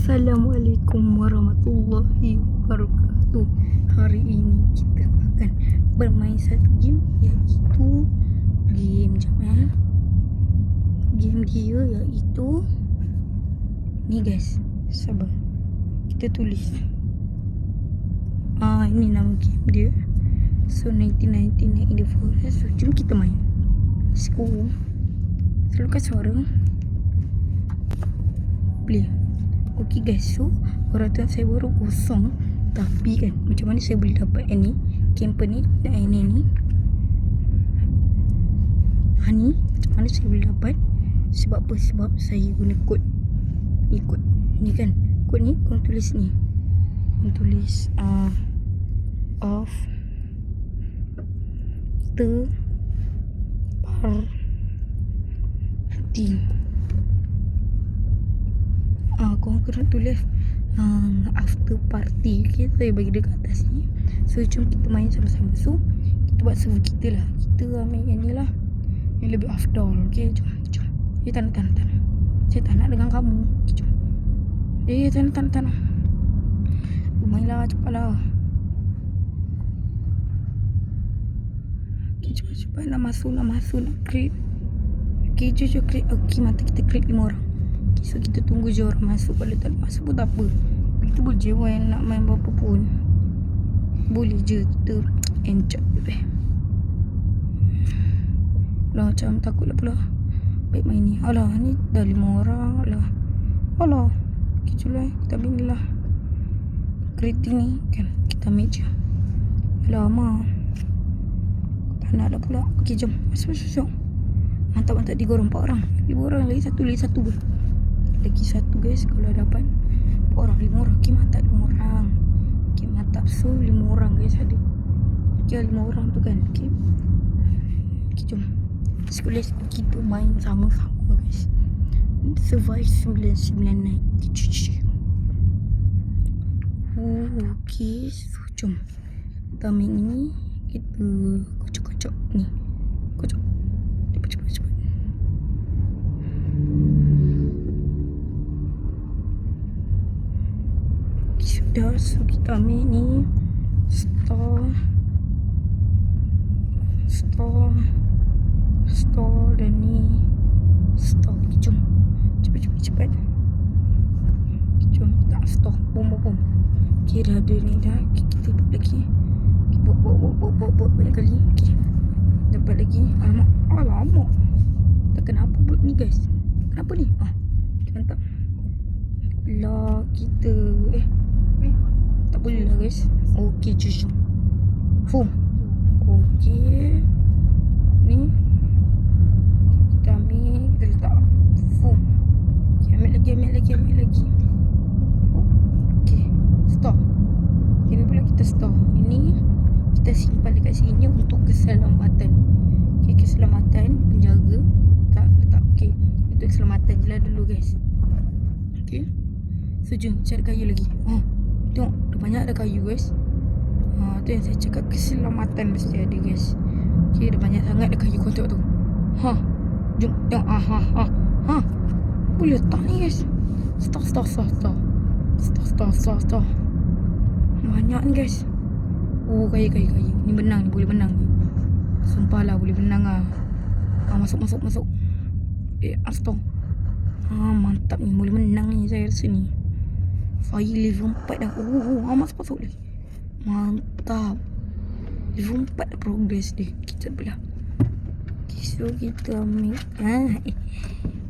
Assalamualaikum warahmatullahi wabarakatuh. Hari ini kita akan bermain satu game, iaitu game game dia iaitu ni guys. Sabar, kita tulis. Ini nama game dia. So 1999 in the forest. So jom kita main. Let's go. Selalukan suara. Play. Okay guys, so orang tu saya baru kosong. Tapi kan, macam mana saya boleh dapat ni camper ni dan ni ni macam mana saya boleh dapat? Sebab apa? Sebab saya guna kod ni kan. Kod ni korang tulis ni. Korang tulis of the party. Korang kena tulis after party. Okay, saya bagi dekat atas ni. So jom kita main sama-sama. So kita buat server kita lah. Kita ambil yang ni lah, yang lebih afdol. Okay, jom. Tak nak. Saya tak nak dengan kamu. Okay, jom. Tak nak. Mainlah, cepatlah. Okay, cepat. Nak masuk, nak create. Okay, jom create. Okay, mantap, kita create 5 orang. Okay, so kita tunggu je orang masuk. Kalau tak masuk pun tak apa. Kita boleh je nak main berapa pun. Boleh je kita enjoy. Lah, macam takut lah pula. Baik main ni. Alah, ni dah 5 orang. Alah. Okay, jom lah. Kita ambil ni lah. Creating ni kan. Kita ambil je. Alamak. Tak nak dah pula. Okay, jom. Masuk. Mantap. 3 orang, 4 orang. 5 orang lagi satu pun. Lagi satu guys. Kalau dapat 4 orang, 5 orang. Okay, mantap 5 orang. Okay, mantap. So 5 orang guys ada. Okay, 5 orang tu kan. Okay, jom. Let's go. Kita main sama-sama guys. Survive 999. Okay, so jom. Kita ambil ni. Kita kocok ni. Kocok. Cepat. Sudah, so kita ambil ni. Store dan ni store. Jom. Cepat. Jom, tak store. Bom. Okay, dah ada ni dah. Okay, kita buat lagi. Okay, buat banyak kali. Okay, dapat lagi. Alamak. Tak kenapa pula ni guys. Kenapa ni? Okay, mantap. Lah, kita tak boleh lah guys. Okay, jom. Boom. Okay, ni kita ambil, kita letak. Boom. Okay, ambil lagi. Okay, stop. Ini pula kita stop. Ini kita simpan dekat sini untuk keselamatan. Okay, keselamatan penjaga. Tak letak. Okay, untuk keselamatan je lah dulu guys. Okay, so jom cari kayu lagi. Tengok, dah banyak dah kayu guys. Tu yang saya cakap, keselamatan mesti ada guys. Okay, dah banyak sangat dah kayu. Kau tengok tu. Jom tengok. Boleh letak ni guys. Stop. Banyak ni guys. Kayu. Ni benang ni, boleh benang ni. Sumpah lah, boleh benang lah. Masuk. Astagfirullah. Mantap ni, boleh menang ni saya rasa ni. Fire level 4 dah. Masuk lagi. Mantap. Level 4 dah progress dia. Kita belah. Okay, so kita ambil.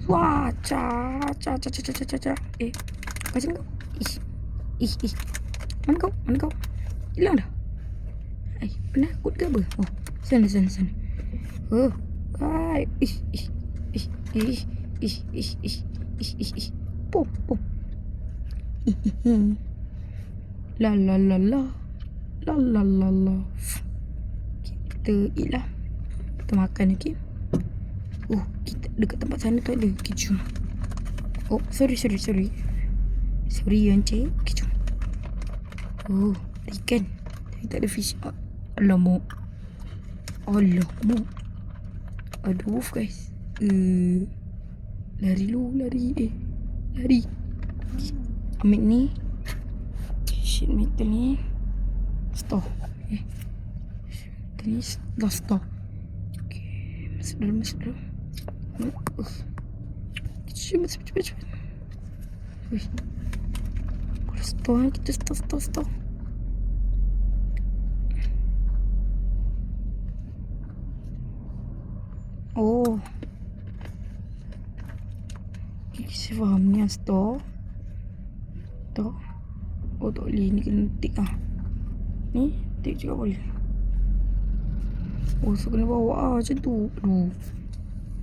Wah, ca. Macam kau. Mana kau? Hilang dah. Penakut ke apa? Sana. Pom. La. Kita eat lah. Kita makan. Okay. Kita dekat tempat sana tu ada. Okay, jom. Sorry. Sorry Encik. Okay, jom. Ikan. Tapi tak ada fish. Alamak. Ada wolf guys. Lari. ambil ni sheet metal ni, store. Metal ni dah store. Okay, masuk dalam. Cepat. Kalau store, kita store. Oh, saya faham ni yang store. Oh, tak boleh. Ni kena tik lah. Ni tik juga boleh. Oh, so kena bawa macam tu. Aduh,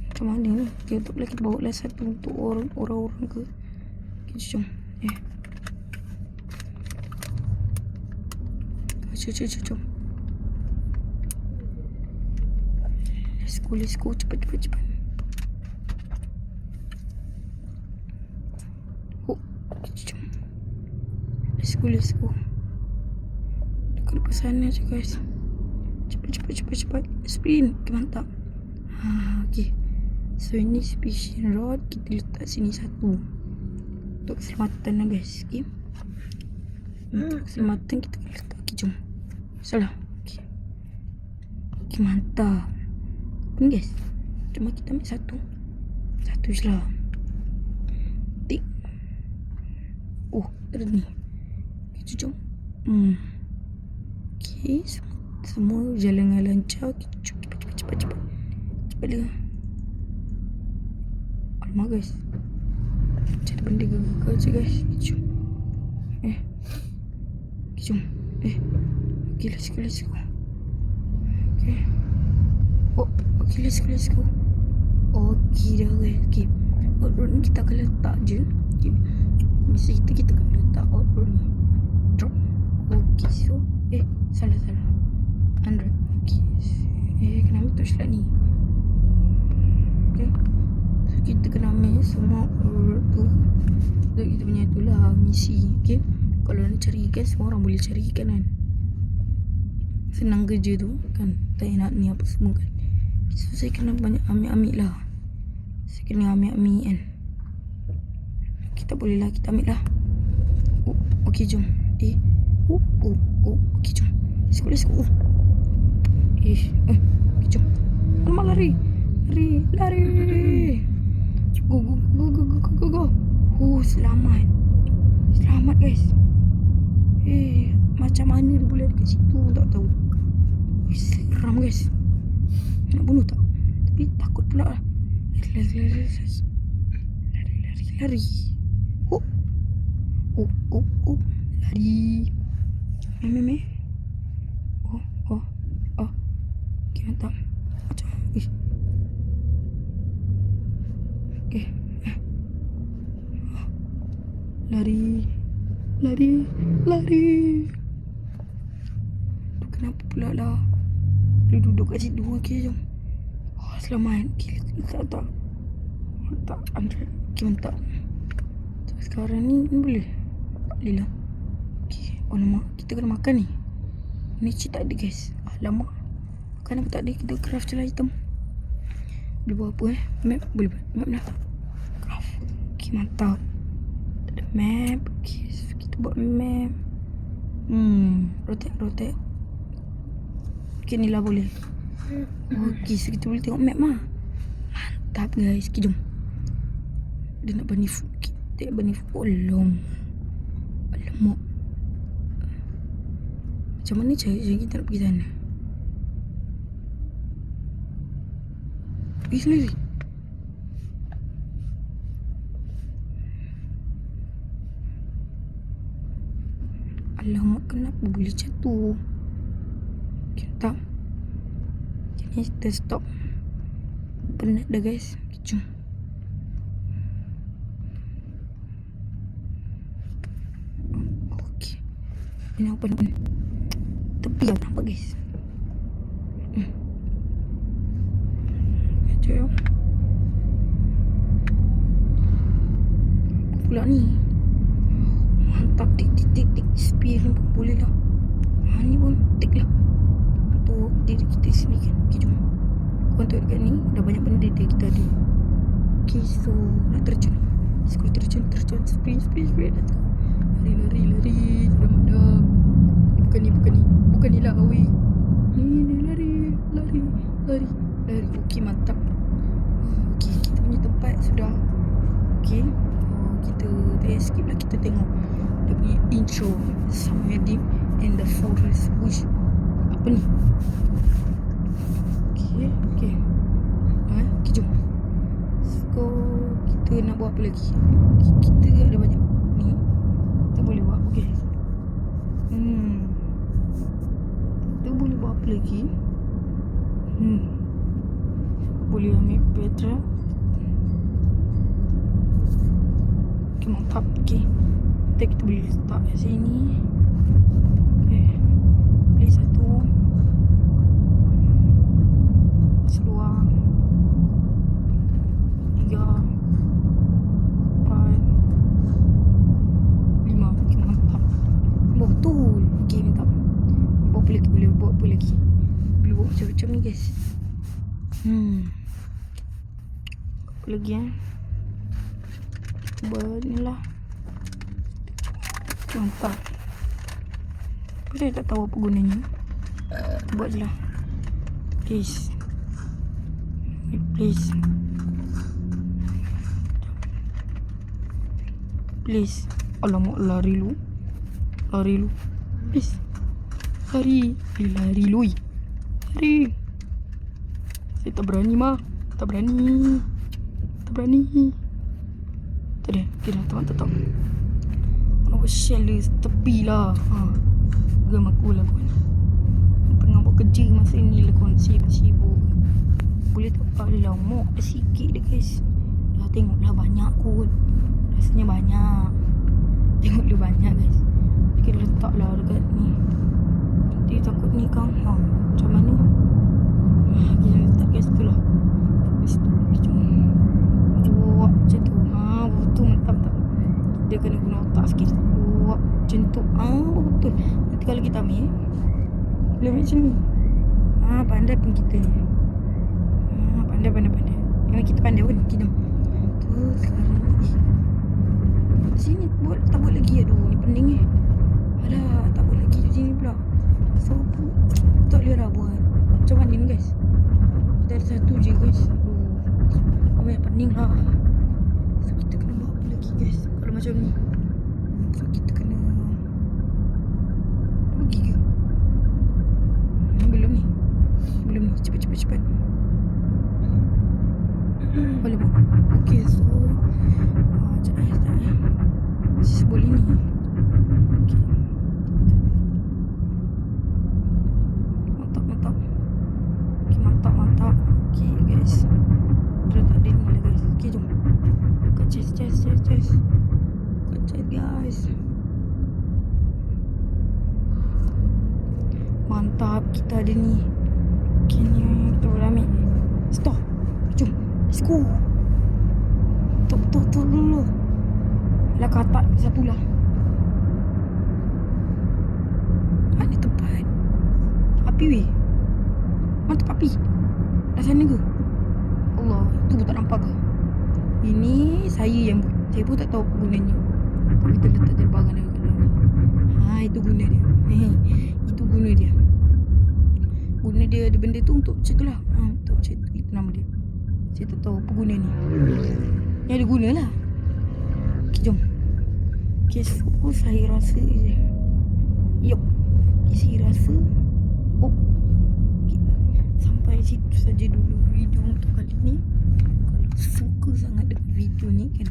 macam mana ni? Okay, tak boleh kita bawa lah satu untuk orang-orang ke. Okay, jom. Jom. Let's go. Cepat. Oh, jom. Let's go. Dekat depan sana je guys. Cepat. Sprint. Okay, mantap. Okay. So ini fishing rod kita letak sini satu untuk keselamatan lah guys. Okay. Untuk keselamatan kita letak. Okay, jom. Salah. Okay, mantap. Apa ni guys? Cuma kita ambil satu je lah. Tik. Oh, ada ni. Okay, jom. Okay, semua jalan dengan lancar. Cepat. Cepat dia. Alamak guys, macam ada benda gagal je guys. Jom. Jom. Okay, let's go. Okay. Oh, okay, let's go. Okay dah guys. Okay, outroad ni kita akan letak je. Okay, mesti kita akan letak outroad ni. Drop. Okay, so salah 100. Okay, kena ambil torchlight ni. Okay, so kita kena ambil semua outroad tu. So kita punya tu lah misi. Okay, kalau nak cari ikan, semua orang boleh cari ikan kan. Senang kerja tu kan. Tak nak ni apa semua kan. So saya kena banyak ambil lah. Saya kena ambil kan. Kita boleh lah, kita ambil lah. Oh, okay, jom. Okay, jom. Let's go. Okay, jom. Alamak, lari. Go. Oh, selamat guys. Macam mana dia boleh dekat situ tak tahu. Seram guys. Nak bunuh tak? Tapi takut pula lah. Lari. Oh. Lari. Meh. Oh. Okay, mantap. Macam Okay. Lari. Tu kenapa pula lah? Dia duduk kat situ. Okay, jom. Oh, selamat. Okay, letak. Tak, Andre. Okay, mantap. So, sekarang ni boleh? Tak boleh lah. Okay. Oh, alamak. Kita kena makan ni. Ni cik tak ada guys. Alamak. Makan apa tak ada. Kita craft je lah item. Boleh buat apa Map. Boleh buat map lah. Craft. Okay, mantap. Tak ada map. Okay, so kita buat map. Rotate. Okay, ni lah boleh. Okay, so kita boleh tengok map lah. Mantap guys. Okay, jom. Dia nak bani food. Kita bani food. Alamak. Macam mana cara kita nak pergi sana? Pergi sendiri. Alamak, kenapa boleh jatuh? Okay, tak. Ini kita stop. Penat dah guys. Jom. Okay. Ini apa nak? Tepi lah nampak guys. Jom. Pula ni. Mantap. Tik. Spear ni pun boleh lah. Ni pun tik lah. Untuk diri kita sini kan. Okay, jom. Untuk dekat ni dah banyak benda dia kita ada. Okay, so nak terjun. Aku terjun. Sprint. Let's go. Lari. Madam. Bukan ni lah, awi. Ni lari. Okey, mantap. Okey, kita punya tempat sudah. Okey. Kita skip lah, kita tengok dia punya intro. Somewhere deep in the forest. Wish. Apa ni? Okey. Okay, jom. So, kita nak buat apa lagi? Kita ada banyak ni. Kita boleh buat. Okey. Kita boleh buat apa lagi? Boleh ambil petrol. Okey, mantap. Okey. Kita boleh start kat sini. Okey. Play 1. 2 3 4 5. Okey, mantap. Betul. Okey, mantap. Boleh buat apa lagi? Boleh buat macam-macam ni, guys. Apa lagi buat ni lah. Mantap. Saya tak tahu apa gunanya. Buat je lah. Please. Alamak, lari lu. Please. Lari. Saya tak berani, mah. Tak berani. Tak ada. Okay dah, tak. Nak buat shell tepi lah. Gam aku lah, kawan. Tengah buat kerja masa ni lah, kawan. Sibuk. Boleh tak lah, mok sikit dia, guys. Dah tengoklah banyak kot. Rasanya banyak. Tengok dia banyak, guys. Kita letak lah dekat ni. Nanti takut ni kan. Macam mana? Kita letak kat situ lah. Jom. Buat macam tu. Betul, mantap. Dia kena guna otak sikit. Buat macam tu. Betul. Nanti kalau kita ambil, boleh ambil macam ni. Pandai pun kita ni. Pandai. Memang kita pandai pun. Kita tu sekarang ni. Sini tak buat lagi. Aduh, ni pening Alah, tak buat lagi sini pula. So, tak boleh lah buat. Macam mana ni, guys? Kita ada satu je, guys. Aduh, banyak pening lah. So, kita kena buat apa lagi, guys? Kalau macam ni. So, kita kena pergi ke? Belum ni. Cepat. Boleh buat. Okay, so sekejap. Boleh ni. Okay. Mantap. Okay, mantap. Okay, guys. Dah tak ada ni lah, guys. Okay, jom. Buka chest. Buka chest, guys. Mantap, kita ada ni. Okay, ni kita boleh ambil. Stop. Jom. Let's go. Tok dulu. Lah katak satu lah. Mana tempat? Api weh. Mantap api. Dah sana ke? Allah, itu pun tak nampak ke? Ini saya yang buat. Saya pun tak tahu apa gunanya. Tapi kita letak je barang dekat dalam ni. Itu guna dia. Itu guna dia. Guna dia ada benda tu untuk macam tu lah. Untuk macam tu. Itu nama dia. Saya tak tahu apa guna ni. Ni ada guna lah. Okay, jom. Okay, so saya rasa je. Yup. Okay, saya rasa. Okay. Sampai situ saja dulu video untuk kali ni. Kalau suka sangat dengan video ni kan,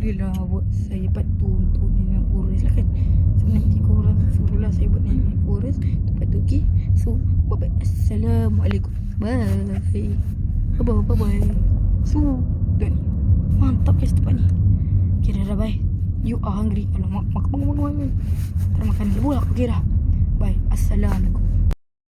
bolehlah buat saya part 2 untuk nenek forest lah kan. So nanti korang suruhlah saya buat nenek forest tempat tu. Okay, so bye. Assalamualaikum. Bye. So dah ni. Mantap guys tempat ni. Okay, dah bye. You are hungry. Alamak, makan. Tak makan dulu lah. Okay dah. Bye. Assalamualaikum.